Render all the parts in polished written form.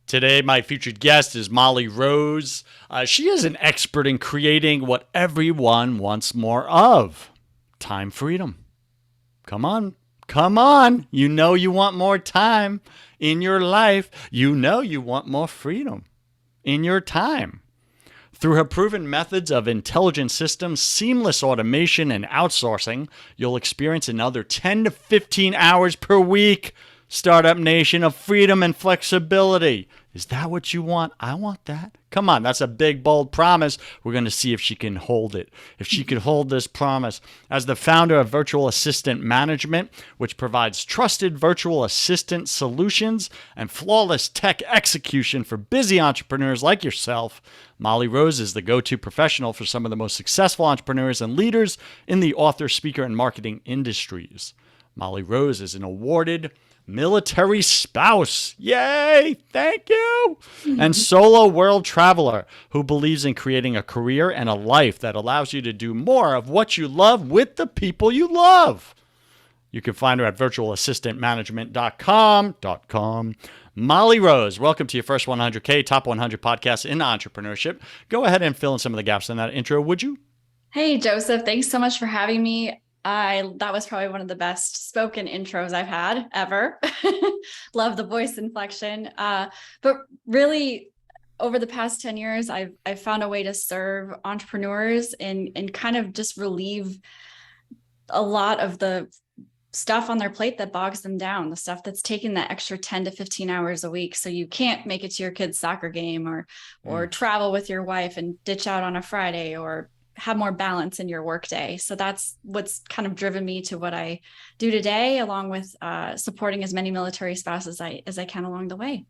Today, my featured guest is Molly Rose. She is an expert in creating what everyone wants more of: time freedom. Come on. Come on. You know you want more time in your life. You know you want more freedom in your time. Through her proven methods of intelligent systems, seamless automation, and outsourcing, you'll experience another 10 to 15 hours per week, Startup Nation, of freedom and flexibility. Is that what you want? I want that. Come on, that's a big, bold promise. We're going to see if she can hold it, if she can hold this promise. As the founder of Virtual Assistant Management, which provides trusted virtual assistant solutions and flawless tech execution for busy entrepreneurs like yourself, Molly Rose is the go-to professional for some of the most successful entrepreneurs and leaders in the author, speaker, and marketing industries. Molly Rose is an awarded military spouse, yay, thank you, and solo world traveler who believes in creating a career and a life that allows you to do more of what you love with the people you love. You can find her at virtualassistantmanagement.com. Molly Rose, welcome to your first 100K Top 100 podcast in entrepreneurship. Go ahead and fill in some of the gaps in that intro, would you? Hey, Joseph, thanks so much for having me. That was probably one of the best spoken intros I've had ever. Love the voice inflection. But really, over the past 10 years, I've found a way to serve entrepreneurs and kind of just relieve a lot of the stuff on their plate that bogs them down, the stuff that's taking that extra 10 to 15 hours a week. So you can't make it to your kid's soccer game or travel with your wife and ditch out on a Friday or have more balance in your workday. So that's what's kind of driven me to what I do today, along with supporting as many military spouses as I can along the way.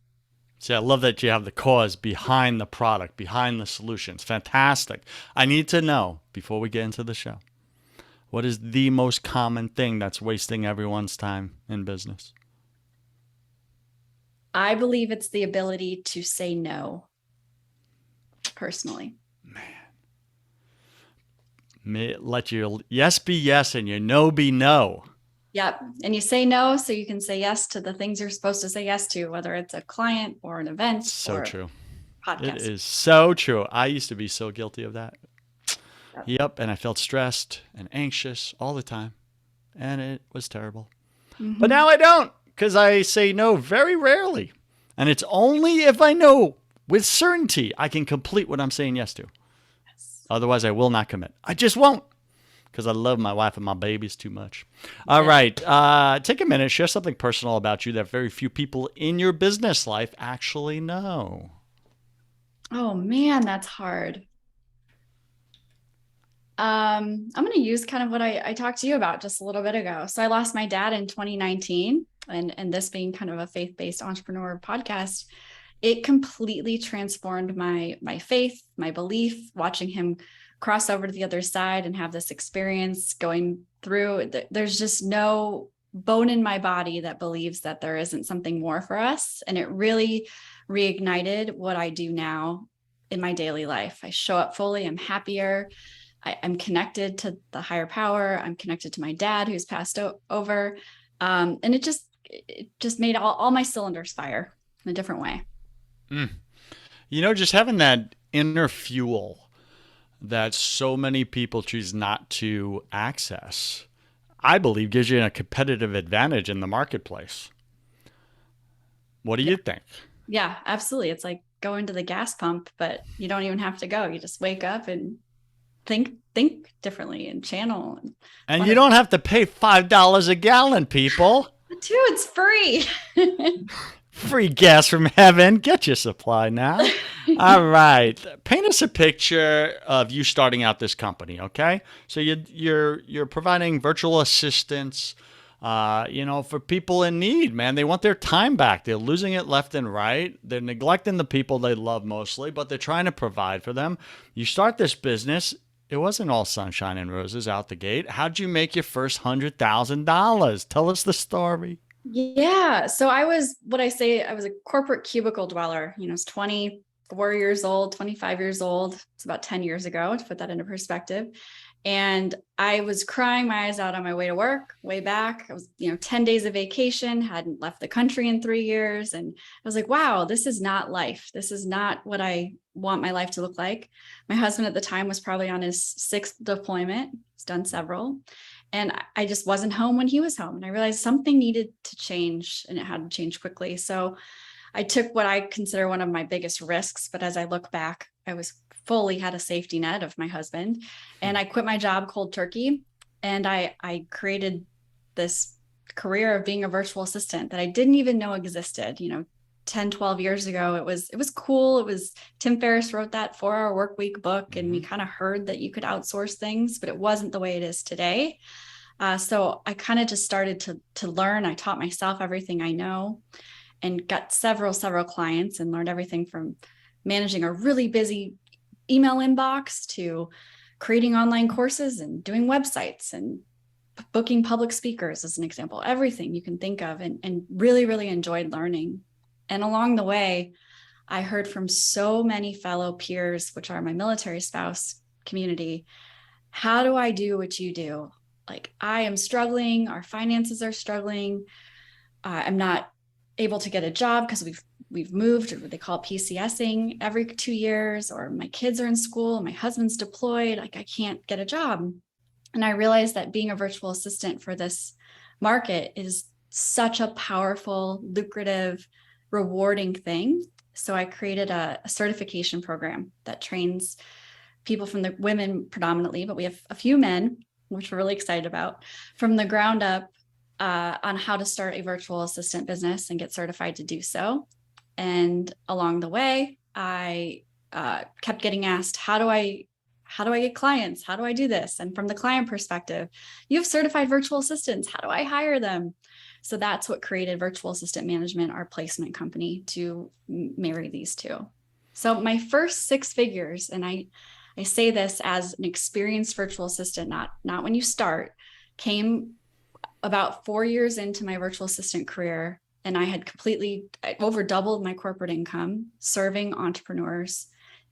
See, I love that you have the cause behind the product, behind the solutions. Fantastic. I need to know, before we get into the show, what is the most common thing that's wasting everyone's time in business? I believe it's the ability to say no, personally. Let your yes be yes and your no be no. Yep. And you say no so you can say yes to the things you're supposed to say yes to, whether it's a client or an event. So true. Podcast. It is so true. I used to be so guilty of that. Yep. And I felt stressed and anxious all the time. And it was terrible. Mm-hmm. But now I don't, because I say no very rarely. And it's only if I know with certainty I can complete what I'm saying yes to. Otherwise, I will not commit. I just won't, because I love my wife and my babies too much. All right. Take a minute. Share something personal about you that very few people in your business life actually know. Oh, man, that's hard. I'm going to use kind of what I talked to you about just a little bit ago. So I lost my dad in 2019, and this being kind of a faith-based entrepreneur podcast, it completely transformed my faith, my belief, watching him cross over to the other side and have this experience going through. There's just no bone in my body that believes that there isn't something more for us. And it really reignited what I do now in my daily life. I show up fully. I'm happier. I'm connected to the higher power. I'm connected to my dad who's passed over. And it just made all my cylinders fire in a different way. You know, just having that inner fuel that so many people choose not to access, I believe gives you a competitive advantage in the marketplace. What do you think? Yeah, absolutely. It's like going to the gas pump, but you don't even have to go. You just wake up and think differently and channel. And you don't have to pay $5 a gallon, people. Too, it's free. Free gas from heaven. Get your supply now. All right. Paint us a picture of you starting out this company, okay? So you're providing virtual assistants, for people in need, man. They want their time back. They're losing it left and right. They're neglecting the people they love mostly, but they're trying to provide for them. You start this business. It wasn't all sunshine and roses out the gate. How'd you make your first $100,000? Tell us the story. Yeah. So I was a corporate cubicle dweller. I was 24 years old, 25 years old. It's about 10 years ago, to put that into perspective. And I was crying my eyes out on my way to work, way back. I was, 10 days of vacation, hadn't left the country in 3 years. And I was like, wow, this is not life. This is not what I want my life to look like. My husband at the time was probably on his 6th deployment. He's done several. And I just wasn't home when he was home. And I realized something needed to change, and it had to change quickly. So I took what I consider one of my biggest risks. But as I look back, I was fully had a safety net of my husband, and I quit my job cold turkey. And I created this career of being a virtual assistant that I didn't even know existed. 10, 12 years ago, it was cool. It was Tim Ferriss wrote that 4-Hour Workweek book, and we kind of heard that you could outsource things, but it wasn't the way it is today. So I kind of just started to learn. I taught myself everything I know, and got several clients, and learned everything from managing a really busy email inbox to creating online courses and doing websites and booking public speakers, as an example, everything you can think of, and really, really enjoyed learning. And along the way, I heard from so many fellow peers, which are my military spouse community, how do I do what you do? Like, I am struggling, our finances are struggling. I'm not able to get a job because we've moved, or what they call PCSing, every 2 years, or my kids are in school, my husband's deployed, like I can't get a job. And I realized that being a virtual assistant for this market is such a powerful, lucrative, rewarding thing. So I created a certification program that trains people, from the women predominantly, but we have a few men, which we're really excited about, from the ground up, on how to start a virtual assistant business and get certified to do so. And along the way, I kept getting asked, how do I get clients? How do I do this? And from the client perspective, you have certified virtual assistants. How do I hire them? So that's what created Virtual Assistant Management, our placement company, to marry these two. So my first 6 figures, and I say this as an experienced virtual assistant, not when you start, came about 4 years into my virtual assistant career. And I had over doubled my corporate income, serving entrepreneurs,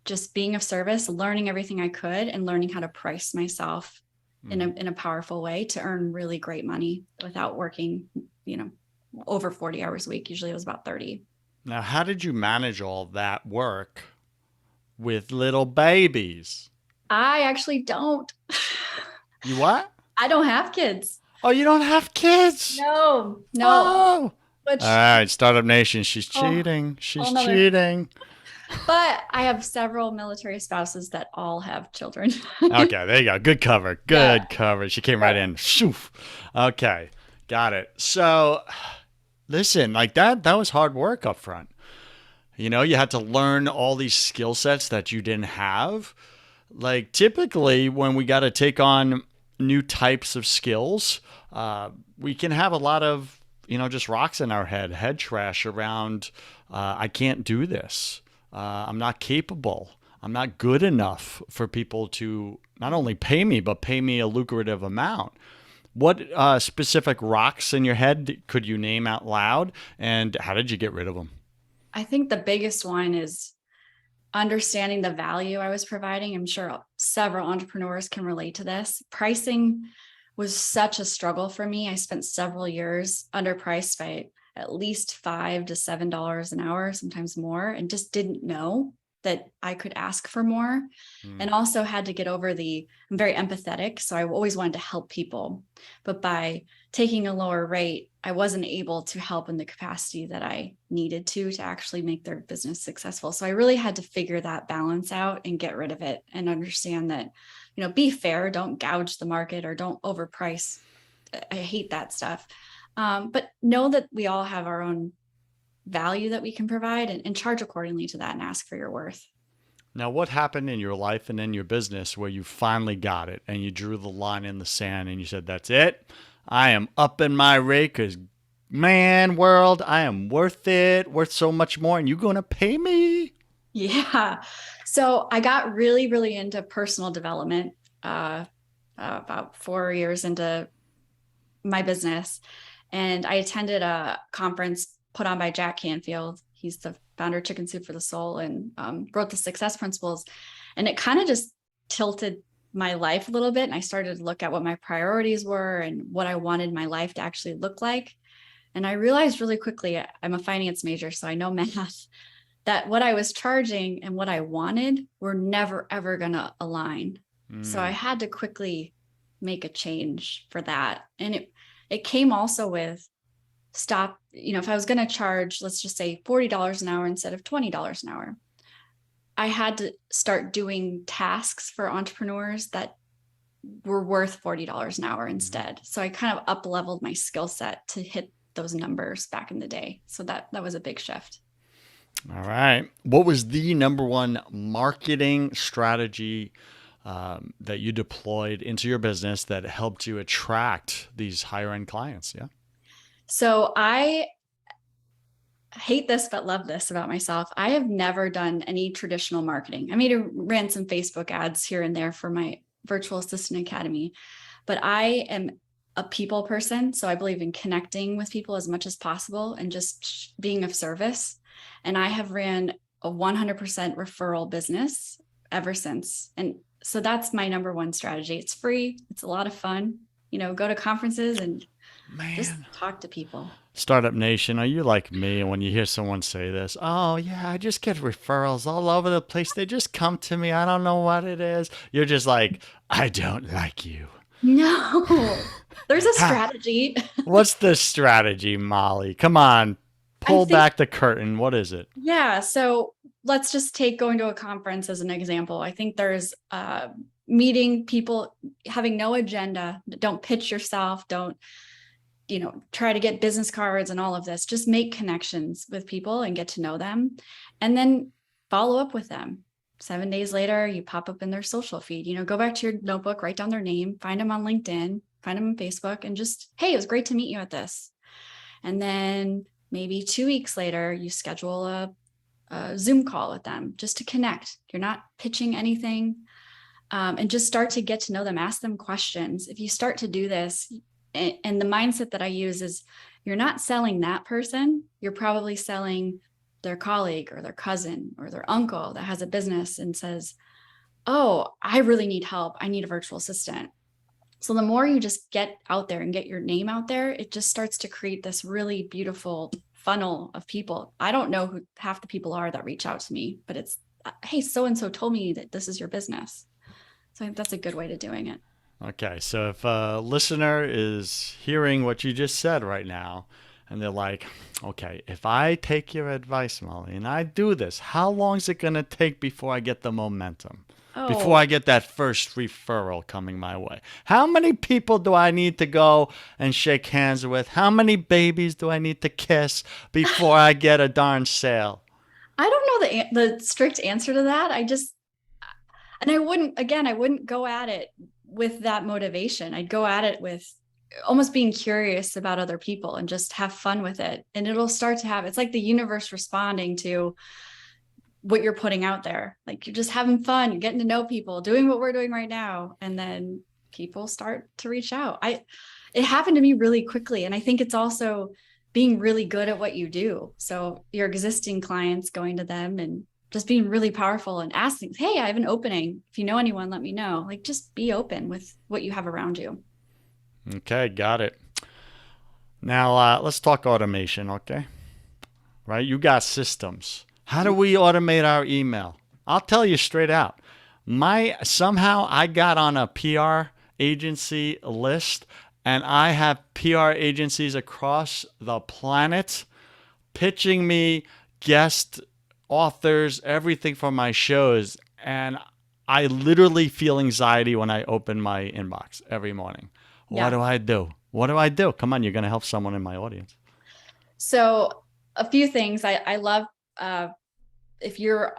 just being of service, learning everything I could, and learning how to price myself in a powerful way to earn really great money without working, over 40 hours a week. Usually it was about 30. Now, how did you manage all that work with little babies? I actually don't. You what? I don't have kids. Oh, you don't have kids? No. Oh. Which, all right, Startup Nation, she's cheating. She's cheating. But I have several military spouses that all have children. Okay, there you go. Good cover. Good cover. She came right in. Shoof. Okay, got it. So, listen, like that was hard work up front. You had to learn all these skill sets that you didn't have. Like, typically, when we got to take on new types of skills, we can have a lot of, just rocks in our head trash around, I can't do this. I'm not capable. I'm not good enough for people to not only pay me, but pay me a lucrative amount. What specific rocks in your head could you name out loud, and how did you get rid of them? I think the biggest one is understanding the value I was providing. I'm sure several entrepreneurs can relate to this. Pricing was such a struggle for me. I spent several years underpriced by at least $5 to $7 an hour, sometimes more, and just didn't know that I could ask for more. And also had to get over I'm very empathetic. So I always wanted to help people, but by taking a lower rate, I wasn't able to help in the capacity that I needed to actually make their business successful. So I really had to figure that balance out and get rid of it, and understand that, be fair, don't gouge the market, or don't overprice. I hate that stuff. But know that we all have our own value that we can provide, and charge accordingly to that, and ask for your worth. Now, what happened in your life and in your business where you finally got it and you drew the line in the sand and you said, that's it? I am up in my rate because, man, world, I am worth it, worth so much more, and you're going to pay me? Yeah. So I got really, really into personal development about 4 years into my business. And I attended a conference put on by Jack Canfield. He's the founder of Chicken Soup for the Soul, and wrote the Success Principles. And it kind of just tilted my life a little bit, and I started to look at what my priorities were and what I wanted my life to actually look like. And I realized really quickly, I'm a finance major, so I know math, that what I was charging and what I wanted were never, ever going to align. So I had to quickly make a change for that. And it came also with stop, if I was going to charge, let's just say $40 an hour instead of $20 an hour, I had to start doing tasks for entrepreneurs that were worth $40 an hour instead. So I kind of up leveled my skill set to hit those numbers back in the day. So that was a big shift. All right. What was the number one marketing strategy that you deployed into your business that helped you attract these higher end clients? Yeah. So I hate this, but love this about myself. I have never done any traditional marketing. I ran some Facebook ads here and there for my virtual assistant academy, but I am a people person. So I believe in connecting with people as much as possible and just being of service. And I have ran a 100% referral business ever since. And so that's my number one strategy. It's free. It's a lot of fun. Go to conferences and just talk to people. Startup Nation, are you like me? And when you hear someone say this, oh yeah, I just get referrals all over the place. They just come to me. I don't know what it is. You're just like, I don't like you. No, there's a strategy. What's the strategy, Molly? Come on, pull back the curtain. What is it? Yeah. So let's just take going to a conference as an example. I think there's meeting people, having no agenda. Don't pitch yourself. Don't try to get business cards and all of this. Just make connections with people and get to know them, and then follow up with them. 7 days later, you pop up in their social feed. Go back to your notebook, write down their name, find them on LinkedIn, find them on Facebook, and just, hey, it was great to meet you at this. And then maybe 2 weeks later, you schedule a Zoom call with them just to connect. You're not pitching anything, and just start to get to know them. Ask them questions. If you start to do this, and the mindset that I use is you're not selling that person, you're probably selling their colleague or their cousin or their uncle that has a business and says, oh, I really need help. I need a virtual assistant. So the more you just get out there and get your name out there, it just starts to create this really beautiful funnel of people. I don't know who half the people are that reach out to me, but it's, hey, so-and-so told me that this is your business. So I think that's a good way to doing it. Okay, so if a listener is hearing what you just said right now, and they're like, okay, if I take your advice, Molly, and I do this, how long is it going to take before I get the momentum? Before I get that first referral coming my way? How many people do I need to go and shake hands with? How many babies do I need to kiss before I get a darn sale? I don't know the strict answer to that. I wouldn't go at it with that motivation. I'd go at it with almost being curious about other people and just have fun with it. And it'll start to it's like the universe responding to what you're putting out there. Like you're just having fun, you're getting to know people, doing what we're doing right now. And then people start to reach out. It happened to me really quickly. And I think it's also being really good at what you do. So your existing clients, going to them and just being really powerful and asking, hey, I have an opening. If you know anyone, let me know. Like just be open with what you have around you. Okay, got it. Now let's talk automation, okay? Right, you got systems. How do we automate our email? I'll tell you straight out. Somehow I got on a PR agency list, and I have PR agencies across the planet pitching me guest authors, everything for my shows, and I literally feel anxiety when I open my inbox every morning. Yeah. What do I do? What do I do? Come on, you're going to help someone in my audience. So a few things. I love if you're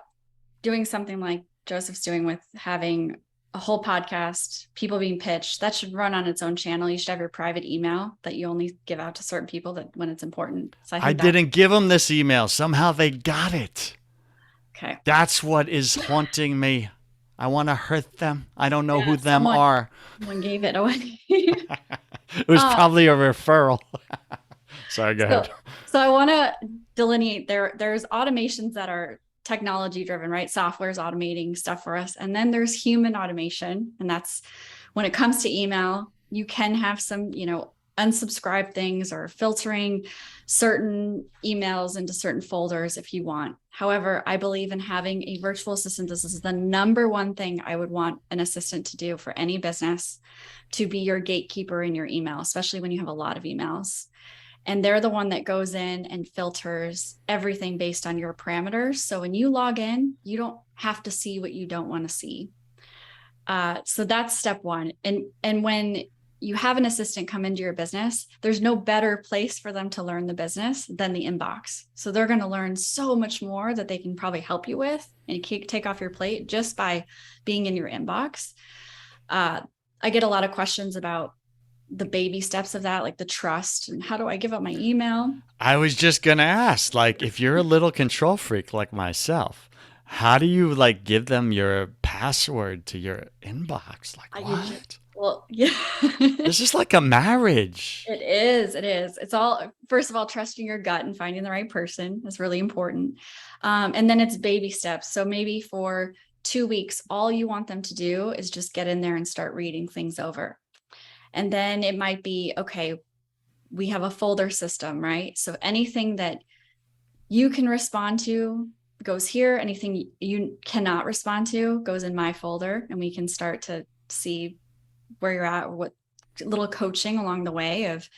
doing something like Joseph's doing with having a whole podcast, people being pitched, that should run on its own channel. You should have your private email that you only give out to certain people that when it's important. So I didn't give them this email. Somehow they got it. Okay. That's what is haunting me. I want to hurt them. I don't know who them are. Someone gave it away. It was probably a referral. Sorry, go ahead. So I want to delineate there's automations that are technology driven, right? Software is automating stuff for us. And then there's human automation. And that's when it comes to email, you can have some, unsubscribe things or filtering certain emails into certain folders if you want. However, I believe in having a virtual assistant. This is the number one thing I would want an assistant to do for any business, to be your gatekeeper in your email, especially when you have a lot of emails. And they're the one that goes in and filters everything based on your parameters. So when you log in, you don't have to see what you don't want to see. So that's step one. And when you have an assistant come into your business, there's no better place for them to learn the business than the inbox. So they're going to learn so much more that they can probably help you with and take off your plate just by being in your inbox. I get a lot of questions about the baby steps of that, like the trust and how do I give up my email? I was just going to ask, like, if you're a little control freak like myself, how do you like give them your password to your inbox? Like, what? Well, yeah. This is like a marriage. It is. It's all, first of all, trusting your gut and finding the right person is really important. And then it's baby steps. So maybe for 2 weeks, all you want them to do is just get in there and start reading things over. And then it might be, okay, we have a folder system, right? So anything that you can respond to goes here. Anything you cannot respond to goes in my folder, and we can start to see where you're at, or what little coaching along the way of,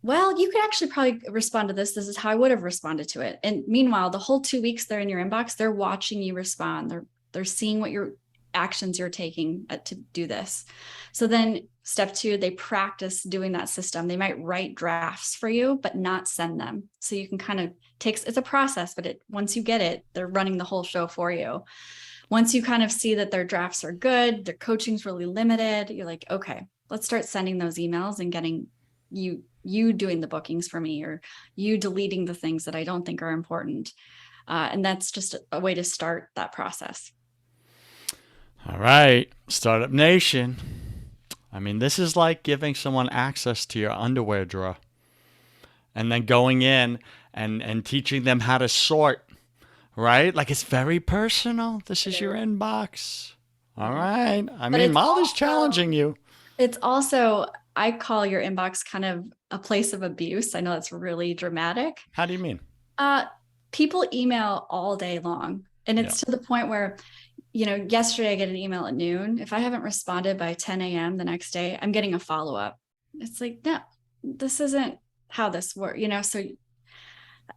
well, you could actually probably respond to this. This is how I would have responded to it. And meanwhile, the whole 2 weeks they're in your inbox, they're watching you respond. They're seeing what your actions you're taking to do this. So then step 2, they practice doing that system. They might write drafts for you, but not send them. So you can kind of it's a process, but once you get it, they're running the whole show for you. Once you kind of see that their drafts are good, their coaching's really limited, you're like, okay, let's start sending those emails and getting you doing the bookings for me, or you deleting the things that I don't think are important. And that's just a way to start that process. All right, Startup Nation. I mean, this is like giving someone access to your underwear drawer and then going in and teaching them how to sort. Right? Like, it's very personal. This is your inbox. All right. I mean, Molly's challenging you. It's also, I call your inbox kind of a place of abuse. I know that's really dramatic. How do you mean? People email all day long. And it's to the point where, yesterday I get an email at noon. If I haven't responded by 10 a.m. the next day, I'm getting a follow-up. It's like, no, this isn't how this works, So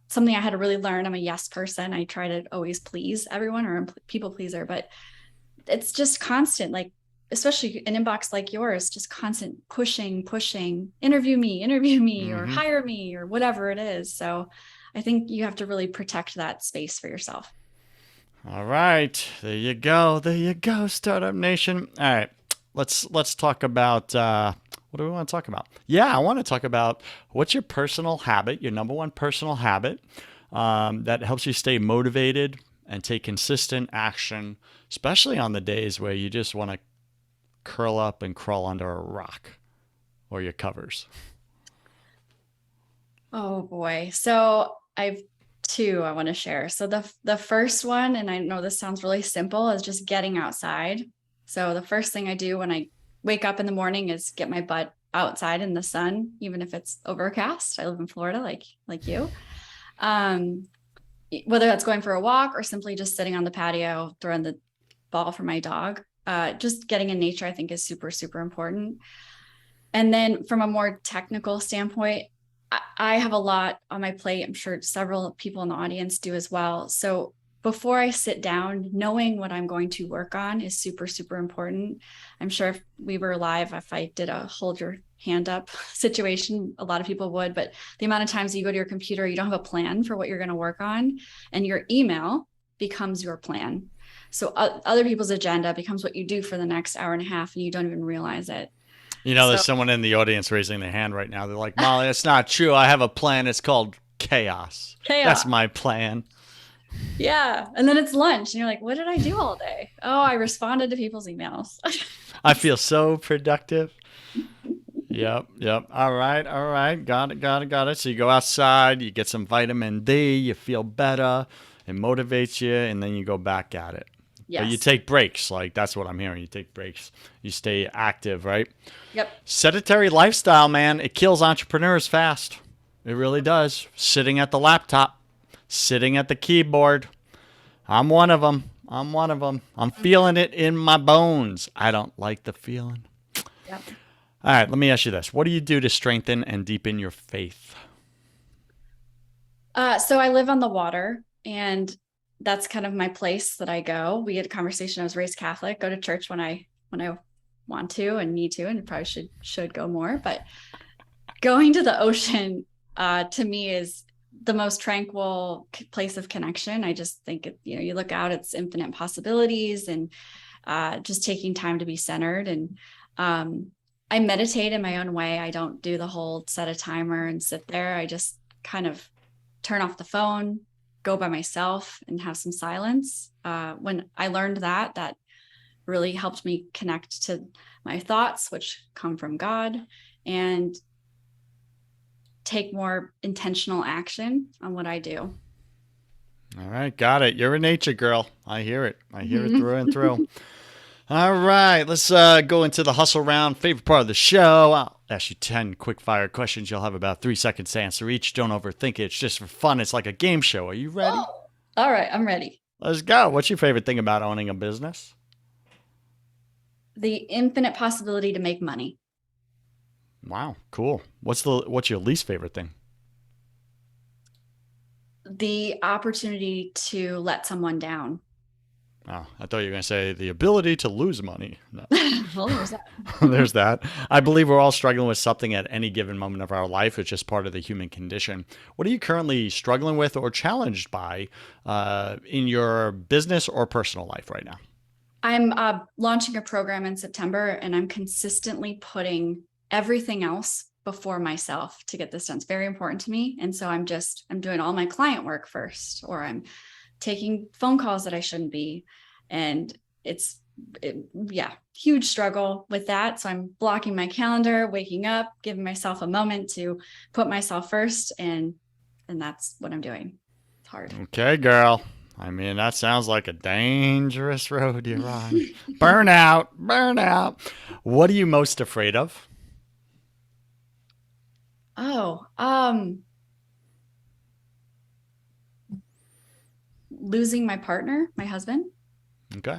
something I had to really learn. I'm a yes person. I try to always please everyone, or people pleaser, but it's just constant, like, especially an inbox like yours, just constant pushing, interview me, mm-hmm. or hire me, or whatever it is. So I think you have to really protect that space for yourself. All right. There you go, Startup Nation. All right. Let's talk about what do we want to talk about? Yeah, I want to talk about what's your personal habit, your number one personal habit that helps you stay motivated and take consistent action, especially on the days where you just want to curl up and crawl under a rock or your covers. Oh boy. So I've 2 I want to share. So the first one, and I know this sounds really simple, is just getting outside. So the first thing I do when I wake up in the morning is get my butt outside in the sun, even if it's overcast. I live in Florida, like you. Whether that's going for a walk or simply just sitting on the patio, throwing the ball for my dog, just getting in nature, I think, is super, super important. And then from a more technical standpoint, I have a lot on my plate. I'm sure several people in the audience do as well. So before I sit down, knowing what I'm going to work on is super, super important. I'm sure if we were live, if I did a hold your hand up situation, a lot of people would, but the amount of times you go to your computer, you don't have a plan for what you're going to work on, and your email becomes your plan. So other people's agenda becomes what you do for the next hour and a half, and you don't even realize it. There's someone in the audience raising their hand right now. They're like, Molly, that's not true. I have a plan. It's called chaos. That's my plan. Yeah. And then it's lunch and you're like, what did I do all day? Oh, I responded to people's emails. I feel so productive. Yep. All right. Got it. So you go outside, you get some vitamin D, you feel better. It motivates you, and then you go back at it. Yes. But you take breaks. Like, that's what I'm hearing. You take breaks. You stay active, right? Yep. Sedentary lifestyle, man, it kills entrepreneurs fast. It really does. Sitting at the laptop, sitting at the keyboard. I'm one of them. I'm feeling it in my bones. I don't like the feeling. Yep. All right, let me ask you this. What do you do to strengthen and deepen your faith? So I live on the water, and that's kind of my place that I go. We had a conversation. I was raised Catholic, go to church when I want to and need to, and probably should go more. But going to the ocean to me is the most tranquil place of connection. I just think you look out, it's infinite possibilities, and just taking time to be centered. And I meditate in my own way. I don't do the whole set a timer and sit there. I just kind of turn off the phone, go by myself, and have some silence. When I learned that really helped me connect to my thoughts, which come from God, and take more intentional action on what I do. All right, got it. You're a nature girl. I hear it. I hear it through and through. All right, let's go into the hustle round. Favorite part of the show. I'll ask you 10 quick fire questions. You'll have about 3 seconds to answer each. Don't overthink it. It's just for fun. It's like a game show. Are you ready? Oh, all right, I'm ready. Let's go. What's your favorite thing about owning a business? The infinite possibility to make money. Wow, cool. What's your least favorite thing? The opportunity to let someone down. Oh, I thought you were going to say the ability to lose money. No. Well, there's that. There's that. I believe we're all struggling with something at any given moment of our life. It's just part of the human condition. What are you currently struggling with or challenged by in your business or personal life right now? I'm launching a program in September, and I'm consistently putting everything else before myself to get this done. It's very important to me. And so I'm doing all my client work first, or I'm taking phone calls that I shouldn't be. And huge struggle with that. So I'm blocking my calendar, waking up, giving myself a moment to put myself first. And that's what I'm doing. It's hard. Okay, girl. I mean, that sounds like a dangerous road you're on. Burnout. What are you most afraid of? Oh, losing my partner, my husband. Okay.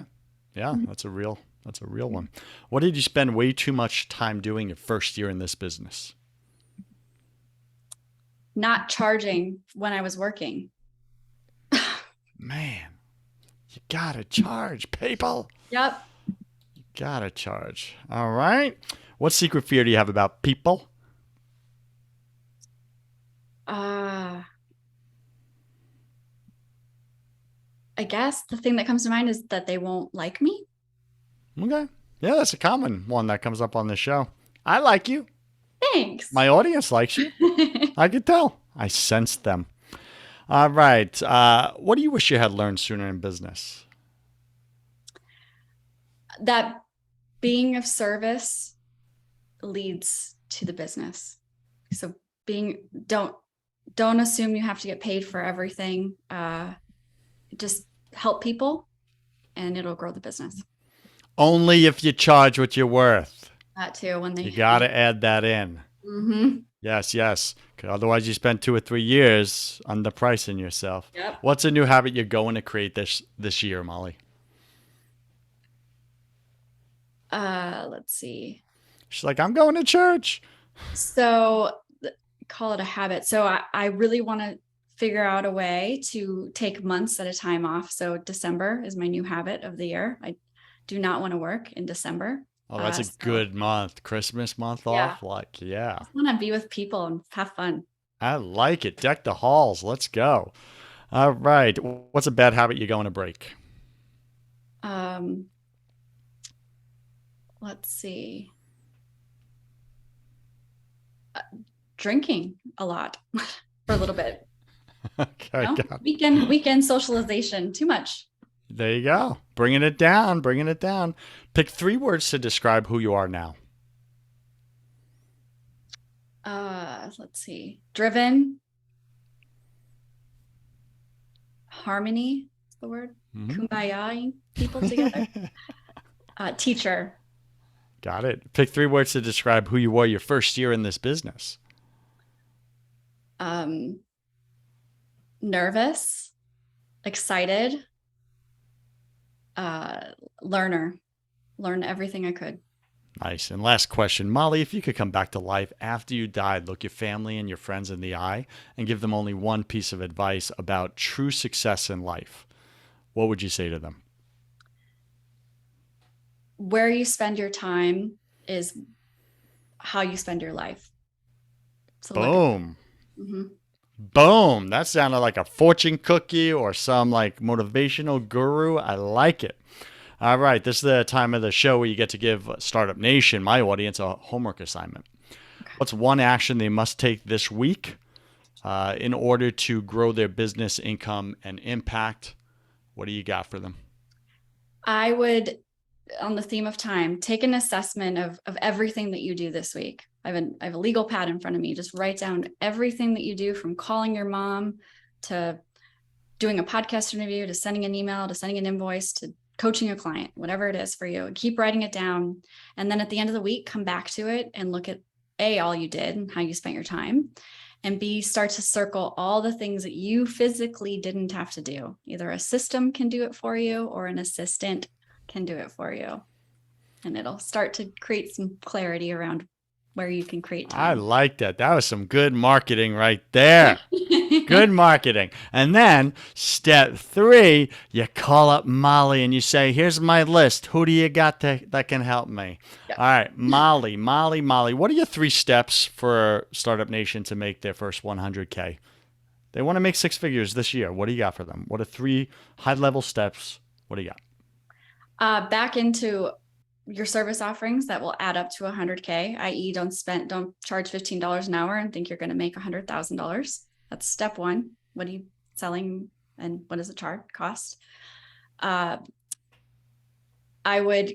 Yeah, that's a real one. What did you spend way too much time doing your first year in this business? Not charging when I was working. Man, you gotta charge, people. Yep. You gotta charge. All right. What secret fear do you have about people? I guess the thing that comes to mind is that they won't like me. Okay. Yeah, that's a common one that comes up on this show. I like you. Thanks. My audience likes you. I could tell. I sensed them. All right. What do you wish you had learned sooner in business? That being of service leads to the business. So don't assume you have to get paid for everything. Just help people and it'll grow the business. Only if you charge what you're worth. That too. You got to add that in. Mm-hmm. Yes. Otherwise, you spend 2 or 3 years underpricing yourself. Yep. What's a new habit you're going to create this year, Molly? Let's see. She's like, I'm going to church. So call it a habit. So I really want to figure out a way to take months at a time off. So December is my new habit of the year. I do not want to work in December. Oh, that's a good month. Christmas month off. Like, yeah. I just want to be with people and have fun. I like it. Deck the halls. Let's go. All right. What's a bad habit you're going to break? Let's see. Drinking a lot for a little bit. Okay. Weekend socialization, too much. There you go. Bringing it down. Pick 3 words to describe who you are now. Let's see. Driven, harmony, is the word, Mhm. kumbaya people together. Teacher. Got it. Pick 3 words to describe who you were your first year in this business. um, Nervous, excited, uh, learner, learn everything I could. Nice. And last question, Molly, if you could come back to life after you died, look your family and your friends in the eye and give them only one piece of advice about true success in life, what would you say to them? Where you spend your time is how you spend your life. So look at Boom. mhm. Boom. That sounded like a fortune cookie or some like motivational guru. I like it. All right. This is the time of the show where you get to give Startup Nation, my audience, a homework assignment. What's one action they must take this week in order to grow their business income and impact? What do you got for them? I would, on the theme of time, take an assessment of everything that you do this week. I have a legal pad in front of me. Just write down everything that you do, from calling your mom to doing a podcast interview to sending an email to sending an invoice to coaching a client, whatever it is for you. Keep writing it down. And then at the end of the week, come back to it and look at A, all you did and how you spent your time. And B, start to circle all the things that you physically didn't have to do. Either a system can do it for you or an assistant can do it for you. And it'll start to create some clarity around where you can create I time. like that. That was some good marketing right there. Good marketing. And then step 3, you call up Molly and you say, here's my list. Who do you got that can help me? Yeah. All right, Molly. What are your 3 steps for Startup Nation to make their first 100K? They want to make 6 figures this year. What do you got for them? What are 3 high-level steps? What do you got? Back into your service offerings that will add up to 100K, i.e. don't charge $15 an hour and think you're going to make $100,000. That's step 1. What are you selling and what does the charge cost? I would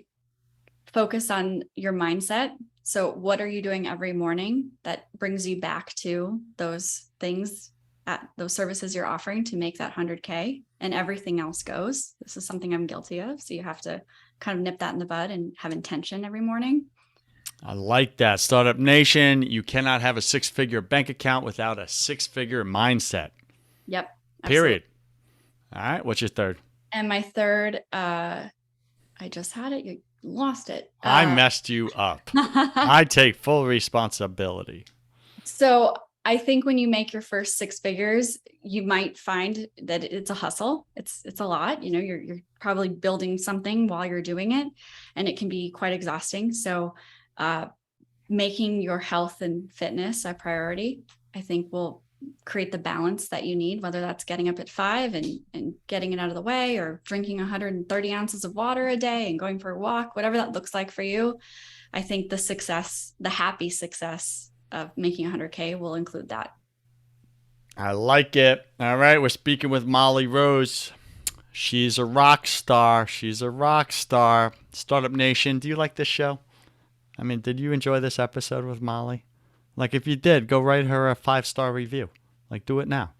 focus on your mindset. So what are you doing every morning that brings you back to those things, at those services you're offering to make that 100K, and everything else goes. This is something I'm guilty of. So you have to kind of nip that in the bud and have intention every morning. I like that. Startup Nation, you cannot have a 6-figure bank account without a 6-figure mindset. Yep. Period. All right. What's your 3rd? And my 3rd, I just had it. You lost it. I messed you up. I take full responsibility. So I think when you make your first 6 figures, you might find that it's a hustle. It's a lot. You know, you're probably building something while you're doing it, and it can be quite exhausting. So making your health and fitness a priority, I think, will create the balance that you need, whether that's getting up at 5 and getting it out of the way, or drinking 130 ounces of water a day and going for a walk, whatever that looks like for you. I think the happy success of making 100K will include that. I like it. All right. We're speaking with Molly Rose. She's a rock star. She's a rock star. Startup Nation, do you like this show? I mean, did you enjoy this episode with Molly? Like, if you did, go write her a 5-star review. Like, do it now.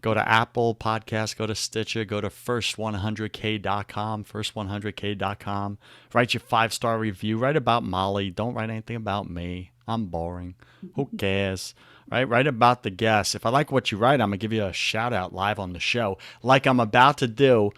Go to Apple Podcasts, go to Stitcher, go to first100k.com, first100k.com. Write your 5-star review. Write about Molly. Don't write anything about me. I'm boring. Who cares? Right? Write about the guests. If I like what you write, I'm going to give you a shout out live on the show, like I'm about to do.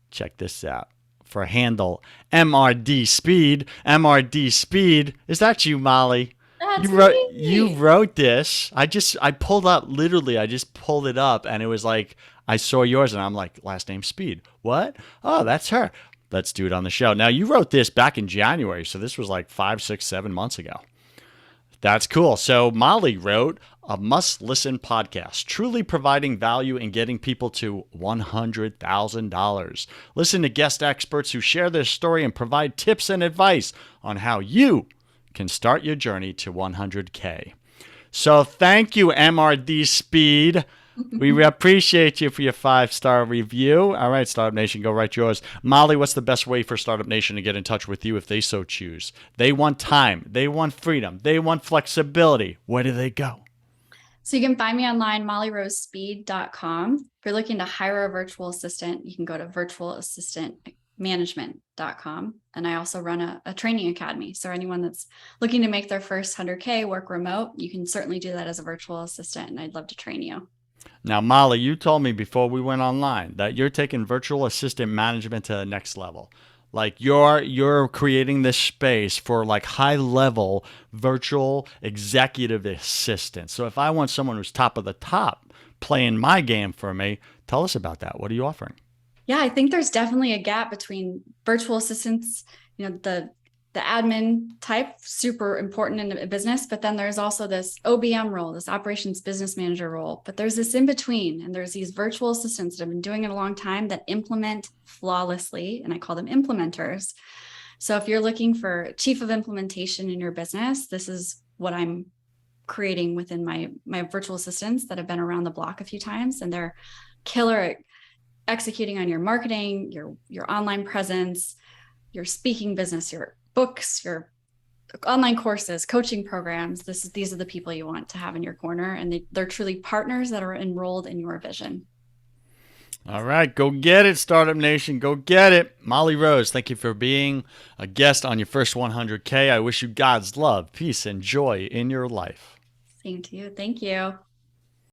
Check this out. For handle MRD Speed. MRD Speed. Is that you, Molly? That's You wrote this. I just pulled it up and it was like, I saw yours and I'm like, last name Speed. What? Oh, that's her. Let's do it on the show. Now, you wrote this back in January, so this was like 5, 6, 7 months ago. That's cool. So Molly wrote a must-listen podcast, truly providing value and getting people to $100,000. Listen to guest experts who share their story and provide tips and advice on how you can start your journey to 100K. So thank you, MRD Speed. We appreciate you for your 5-star review. All right, Startup Nation, go write yours. Molly, what's the best way for Startup Nation to get in touch with you if they so choose? They want time. They want freedom. They want flexibility. Where do they go? So you can find me online, mollyrosespeed.com. If you're looking to hire a virtual assistant, you can go to virtualassistantmanagement.com. And I also run a training academy. So anyone that's looking to make their first 100K work remote, you can certainly do that as a virtual assistant. And I'd love to train you. Now, Molly, you told me before we went online that you're taking virtual assistant management to the next level. Like you're creating this space for like high level virtual executive assistants. So if I want someone who's top of the top playing my game for me, tell us about that. What are you offering? Yeah, I think there's definitely a gap between virtual assistants, the admin type, super important in a business, but then there's also this OBM role, this operations business manager role, but there's this in between, and there's these virtual assistants that have been doing it a long time that implement flawlessly, and I call them implementers. So if you're looking for chief of implementation in your business, this is what I'm creating within my virtual assistants that have been around the block a few times, and they're killer at executing on your marketing, your online presence, your speaking business, your books, your online courses, coaching programs. These are the people you want to have in your corner, and they're truly partners that are enrolled in your vision. All right, go get it, Startup Nation. Go get it. Molly Rose, thank you for being a guest on your first 100K. I wish you God's love, peace, and joy in your life. Same to you. Thank you.